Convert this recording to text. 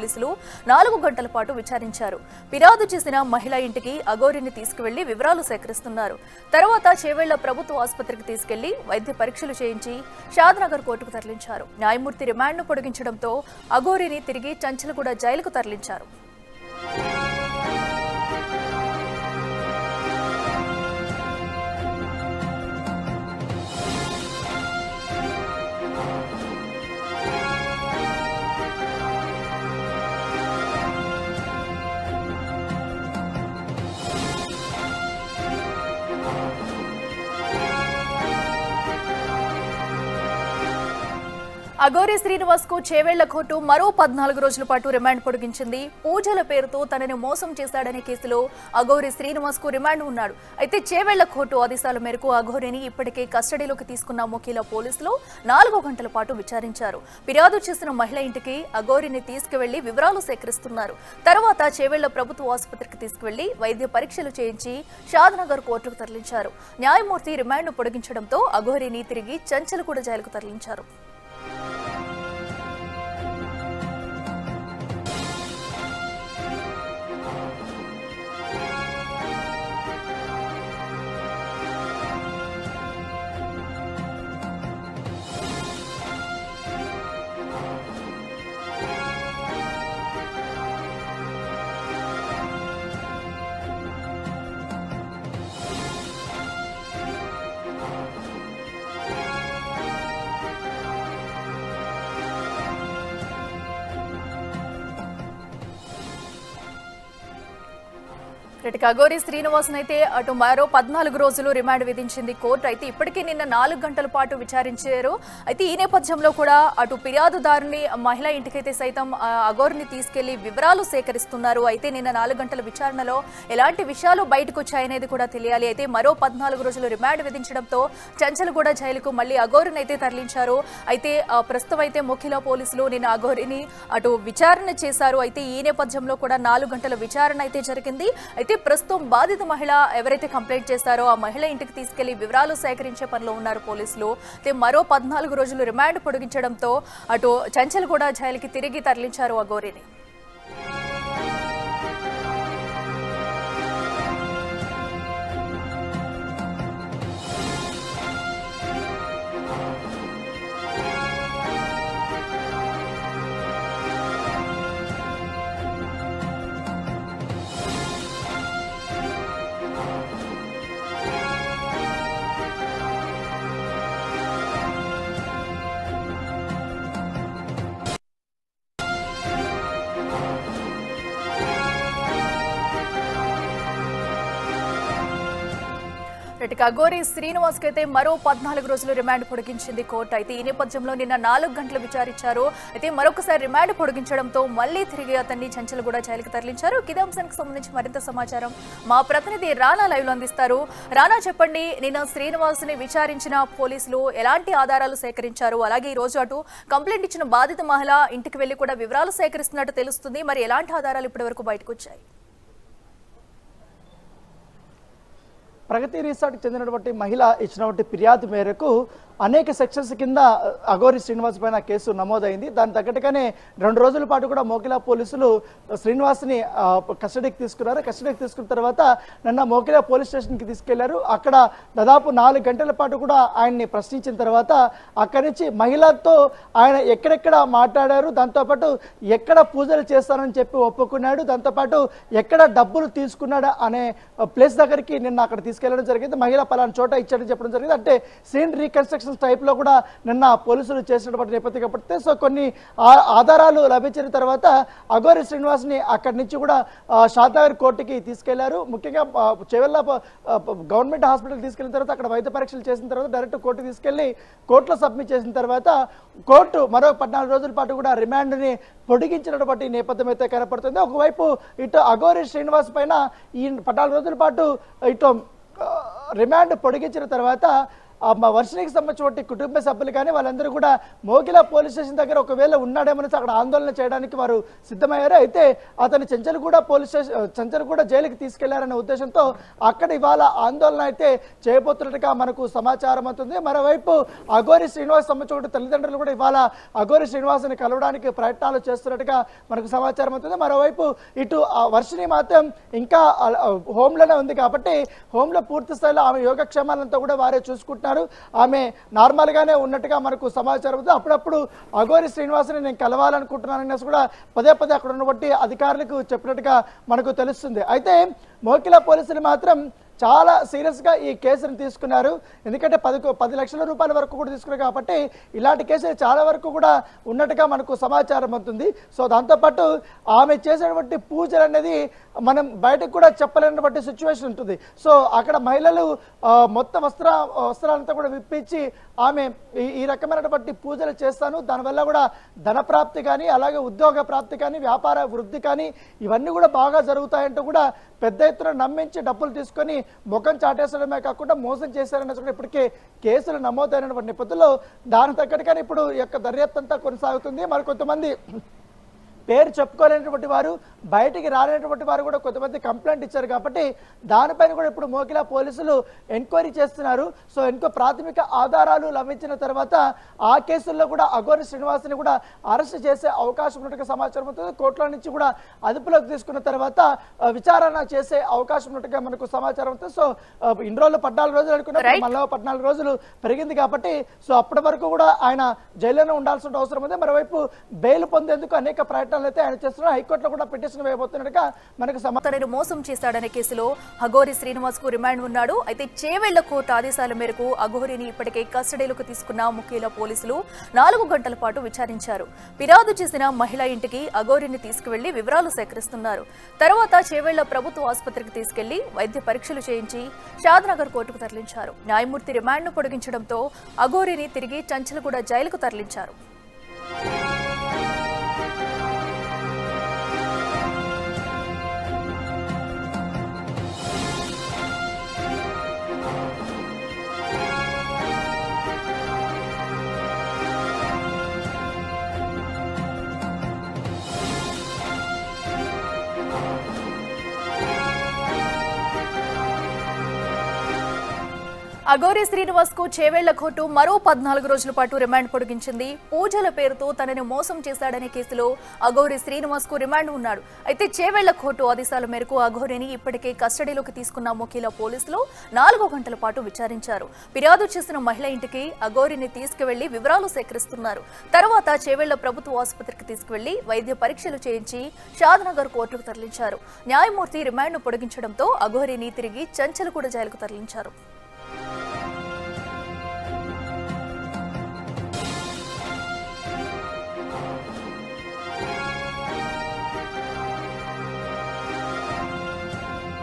పోలీసులు 4 గంటల పాటు విచారించారు. ఫిర్యాదు చేసిన మహిళ ఇంటికి అఘోరిని తీసుకువెళ్లి వివరాలు సేకరిస్తున్నారు. తర్వాత చేవెళ్ల ప్రభుత్వ ఆసుపత్రికి తీసుకెళ్లి వైద్య పరీక్షలు చేయించి షాద్నగర్ కోర్టుకు తరలించారు. న్యాయమూర్తి రిమాండ్ను పొడిగించడంతో అఘోరిని తిరిగి చంచలగూడ జైలుకు తరలించారు. అఘోరి శ్రీనివాస్ కు చేవెళ్ల కోర్టు మరో 14 రోజుల పాటు రిమాండ్ పొడిగించింది. పూజల పేరుతో తనని మోసం చేశాడనే కేసులో అఘోరి శ్రీనివాస్ కు రిమాండ్ ఉన్నాడు. అయితే చేవెళ్ల కోర్టు ఆదేశాల మేరకు అఘోరిని ఇప్పటికే కస్టడీలోకి తీసుకున్న మొకీల పోలీసులు 4 గంటల పాటు విచారించారు. ఫిర్యాదు చేసిన మహిళ ఇంటికి అఘోరిని తీసుకువెళ్లి వివరాలు సేకరిస్తున్నారు. తర్వాత చేవెళ్ల ప్రభుత్వ ఆసుపత్రికి తీసుకువెళ్లి వైద్య పరీక్షలు చేయించి షాద్నగర్ కోర్టుకు తరలించారు. న్యాయమూర్తి రిమాండ్ను పొడిగించడంతో అఘోరిని తిరిగి చంచలగూడ జైలుకు తరలించారు. అఘోరి శ్రీనివాస్ అయితే అటు మరో 14 రోజులు రిమాండ్ విధించింది కోర్టు. అయితే ఇప్పటికే నిన్న 4 గంటల పాటు విచారించారు. అయితే ఈ నేపథ్యంలో కూడా అటు ఫిర్యాదుదారుని మహిళ ఇంటికైతే సైతం అఘోరిని తీసుకెళ్లి వివరాలు సేకరిస్తున్నారు. అయితే నిన్న 4 గంటల విచారణలో ఎలాంటి విషయాలు బయటకు వచ్చాయనేది కూడా తెలియాలి. అయితే మరో 14 రోజులు రిమాండ్ విధించడంతో చంచలగూడ జైలుకు మళ్లీ అఘోరిని అయితే తరలించారు. అయితే ప్రస్తుతం అయితే మొఖిల పోలీసులు నిన్న అఘోరిని అటు విచారణ చేశారు. అయితే ఈ నేపథ్యంలో కూడా 4 గంటల విచారణ అయితే జరిగింది. అయితే ప్రస్తుతం బాధిత మహిళ ఎవరైతే కంప్లైంట్ చేశారో ఆ మహిళ ఇంటికి తీసుకెళ్లి వివరాలు సేకరించే పనిలో ఉన్నారు పోలీసులు. అయితే మరో 14 రోజులు రిమాండ్ పొడిగించడంతో అటు చంచలగూడ జైలుకి తిరిగి తరలించారు అఘోరిని. అఘోరి శ్రీనివాస్ కి అయితే మరో 14 రోజులు రిమాండ్ పొడిగించింది కోర్టు. అయితే ఈ నేపథ్యంలో నిన్న 4 గంటలు విచారించారు. అయితే మరొకసారి రిమాండ్ పొడిగించడంతో మళ్లీ తిరిగి అతన్ని చంచలగూడ జైలుకు తరలించారు. ఇదే అంశానికి సంబంధించి మరింత సమాచారం మా ప్రతినిధి రానా లైవ్ లో అందిస్తారు. రానా, చెప్పండి, నిన్న శ్రీనివాస్ ని విచారించిన పోలీసులు ఎలాంటి ఆధారాలు సేకరించారు? అలాగే ఈ రోజు అటు కంప్లైంట్ ఇచ్చిన బాధిత మహిళ ఇంటికి వెళ్లి కూడా వివరాలు సేకరిస్తున్నట్టు తెలుస్తుంది. మరి ఎలాంటి ఆధారాలు ఇప్పటి వరకు బయటకు వచ్చాయి? ప్రగతి రిసార్ట్కి చెందినటువంటి మహిళ ఇచ్చినటువంటి ఫిర్యాదు మేరకు అనేక సెక్షన్స్ కింద అఘోరి శ్రీనివాస్ పైన కేసు నమోదైంది. దాని తగ్గట్టుగానే 2 రోజుల పాటు కూడా మోకిలా పోలీసులు శ్రీనివాస్ని కస్టడీకి తీసుకున్నారు. కస్టడీకి తీసుకున్న తర్వాత నిన్న మోకిలా పోలీస్ స్టేషన్కి తీసుకెళ్లారు. అక్కడ దాదాపు 4 గంటల పాటు కూడా ఆయన్ని ప్రశ్నించిన తర్వాత అక్కడి నుంచి మహిళతో ఆయన ఎక్కడెక్కడ మాట్లాడారు, దాంతోపాటు ఎక్కడ పూజలు చేస్తానని చెప్పి ఒప్పుకున్నాడు, దాంతోపాటు ఎక్కడ డబ్బులు తీసుకున్నాడు అనే ప్లేస్ దగ్గరికి నిన్న అక్కడ తీసుకెళ్లడం జరిగింది. మహిళ పలానా చోట ఇచ్చాడని చెప్పడం జరిగింది. అంటే సీన్ రీకన్స్ట్రక్షన్ టైప్ లో కూడా నిన్న పోలీసులు చేసినటువంటి నేపథ్యం కాబట్టి సో కొన్ని ఆధారాలు లభించిన తర్వాత అఘోరి శ్రీనివాస్ ని అక్కడి నుంచి కూడా షాద్నగర్ కోర్టుకి తీసుకెళ్లారు. ముఖ్యంగా చేవెళ్ల గవర్నమెంట్ హాస్పిటల్కి తీసుకెళ్లిన తర్వాత అక్కడ వైద్య పరీక్షలు చేసిన తర్వాత డైరెక్ట్ కోర్టు తీసుకెళ్లి కోర్టులో సబ్మిట్ చేసిన తర్వాత కోర్టు మరో 14 రోజుల పాటు కూడా రిమాండ్ ని పొడిగించినటువంటి నేపథ్యం అయితే కనపడుతుంది. ఒకవైపు ఇటు అఘోరి శ్రీనివాస్ పైన ఈ 14 రోజుల పాటు ఇటు రిమాండ్ పొడిగించిన తర్వాత వర్షినికి సంబంధించిన కుటుంబ సభ్యులు కానీ వాళ్ళందరూ కూడా మోకిలా పోలీస్ స్టేషన్ దగ్గర ఒకవేళ ఉన్నాడేమో అక్కడ ఆందోళన చేయడానికి వారు సిద్ధమయ్యారు. అయితే అతను చెంచల్గూడ జైలుకి తీసుకెళ్లారనే ఉద్దేశంతో అక్కడ ఇవాళ ఆందోళన అయితే చేయబోతున్నట్టుగా మనకు సమాచారం అవుతుంది. మరోవైపు అఘోరి శ్రీనివాస్ సంబంధించిన తల్లిదండ్రులు కూడా ఇవాళ అఘోరి శ్రీనివాస్ని కలవడానికి ప్రయత్నాలు చేస్తున్నట్టుగా మనకు సమాచారం అవుతుంది. మరోవైపు ఇటు వర్షిని మాత్రం ఇంకా హోంలోనే ఉంది కాబట్టి హోంలో పూర్తి స్థాయిలో ఆమె యోగక్షేమాలంతా కూడా వారే చూసుకుంటున్నారు. ఆమె నార్మల్ గానే ఉన్నట్టుగా మనకు సమాచారం అవుతుంది. అప్పుడప్పుడు అఘోరి శ్రీనివాస్ని నేను కలవాలనుకుంటున్నాననేసి కూడా పదే పదే అక్కడ ఉన్నటువంటి అధికారులకు చెప్పినట్టుగా మనకు తెలుస్తుంది. అయితే మోకిలా పోలీసులు మాత్రం చాలా సీరియస్గా ఈ కేసును తీసుకున్నారు. ఎందుకంటే 10 లక్షల రూపాయల వరకు కూడా తీసుకున్నారు కాబట్టి ఇలాంటి కేసులు చాలా వరకు కూడా ఉన్నట్టుగా మనకు సమాచారం అవుతుంది. సో దాంతోపాటు ఆమె చేసినటువంటి పూజలు అనేది మనం బయటకు కూడా చెప్పలేనటువంటి సిచ్యువేషన్ ఉంటుంది. సో అక్కడ మహిళలు మొత్తం వస్త్రాలంతా కూడా విప్పించి ఆమె ఈ రకమైనటువంటి పూజలు చేస్తాను, దానివల్ల కూడా ధన ప్రాప్తి కానీ అలాగే ఉద్యోగ ప్రాప్తి కానీ వ్యాపార వృద్ధి కానీ ఇవన్నీ కూడా బాగా జరుగుతాయంటూ కూడా పెద్ద ఎత్తున నమ్మించి డబ్బులు తీసుకొని ముఖం చాటేసడమే కాకుండా మోసం చేశారనే కూడా ఇప్పటికే కేసులు నమోదైనటువంటి నేపథ్యంలో దాని తగ్గట్టుగానే ఇప్పుడు ఈ యొక్క దర్యాప్తు అంతా కొనసాగుతుంది. మరి కొంతమంది పేరు చెప్పుకోలేనటువంటి వారు బయటికి రాలేనటువంటి వారు కూడా కొంతమంది కంప్లైంట్ ఇచ్చారు కాబట్టి దానిపైన కూడా ఇప్పుడు మోకిలా పోలీసులు ఎంక్వైరీ చేస్తున్నారు. సో ప్రాథమిక ఆధారాలు లభించిన తర్వాత ఆ కేసుల్లో కూడా అఘోరి శ్రీనివాస్ని కూడా అరెస్ట్ చేసే అవకాశం ఉన్నట్టుగా సమాచారం అవుతుంది. కోర్టుల నుంచి కూడా అదుపులోకి తీసుకున్న తర్వాత విచారణ చేసే అవకాశం ఉన్నట్టుగా మనకు సమాచారం అవుతుంది. సో ఇన్ని రోజులు 14 రోజులు అనుకున్నప్పుడు మళ్ళీ 14 రోజులు పెరిగింది కాబట్టి సో అప్పటి వరకు కూడా ఆయన జైల్లోనే ఉండాల్సిన అవసరం ఉంది. మరోవైపు బెయిల్ పొందేందుకు అనేక ప్రయత్నాలు అయితే ఆయన చేస్తున్నారు. హైకోర్టులో కూడా పిటిషన్ వేయబోతున్నట్టుగా మనకు సమాచారం. మోసం చేశాడనే కేసులో అఘోరి శ్రీనివాస్ కు రిమాండ్ ఉన్నాడు. అయితే చేవెళ్ల కోర్టు ఆదేశాల మేరకు అఘోరిని ఇప్పటికే కస్టడీలోకి తీసుకున్న మోకిలా పోలీసులు 4 గంటల పాటు విచారించారు. ఫిర్యాదు చేసిన మహిళ ఇంటికి అఘోరిని తీసుకువెళ్లి వివరాలు సేకరిస్తున్నారు. తర్వాత చేవెళ్ల ప్రభుత్వ ఆసుపత్రికి తీసుకెళ్లి వైద్య పరీక్షలు చేయించి షాద్నగర్ కోర్టుకు తరలించారు. న్యాయమూర్తి రిమాండ్ను పొడిగించడంతో అఘోరిని తిరిగి చంచల్గూడ జైలుకు తరలించారు. అఘోరి శ్రీనివాస్ కు చేవెళ్ల కోర్టు మరో 14 రోజుల పాటు రిమాండ్ పొడిగించింది. పూజల పేరుతో తనని మోసం చేశాడనే కేసులో అఘోరి శ్రీనివాస్ కు రిమాండ్ ఉన్నాడు. అయితే చేవెళ్ల కోర్టు ఆదేశాల మేరకు అఘోరిని ఇప్పటికే కస్టడీలోకి తీసుకున్న మోకిలా పోలీసులు 4 గంటల పాటు విచారించారు. ఫిర్యాదు చేసిన మహిళ ఇంటికి అఘోరిని తీసుకువెళ్లి వివరాలు సేకరిస్తున్నారు. తర్వాత చేవెళ్ల ప్రభుత్వ ఆసుపత్రికి తీసుకువెళ్లి వైద్య పరీక్షలు చేయించి షాద్నగర్ కోర్టుకు తరలించారు. న్యాయమూర్తి రిమాండ్ను పొడిగించడంతో అఘోరిని తిరిగి చంచల్గూడ జైలుకు తరలించారు.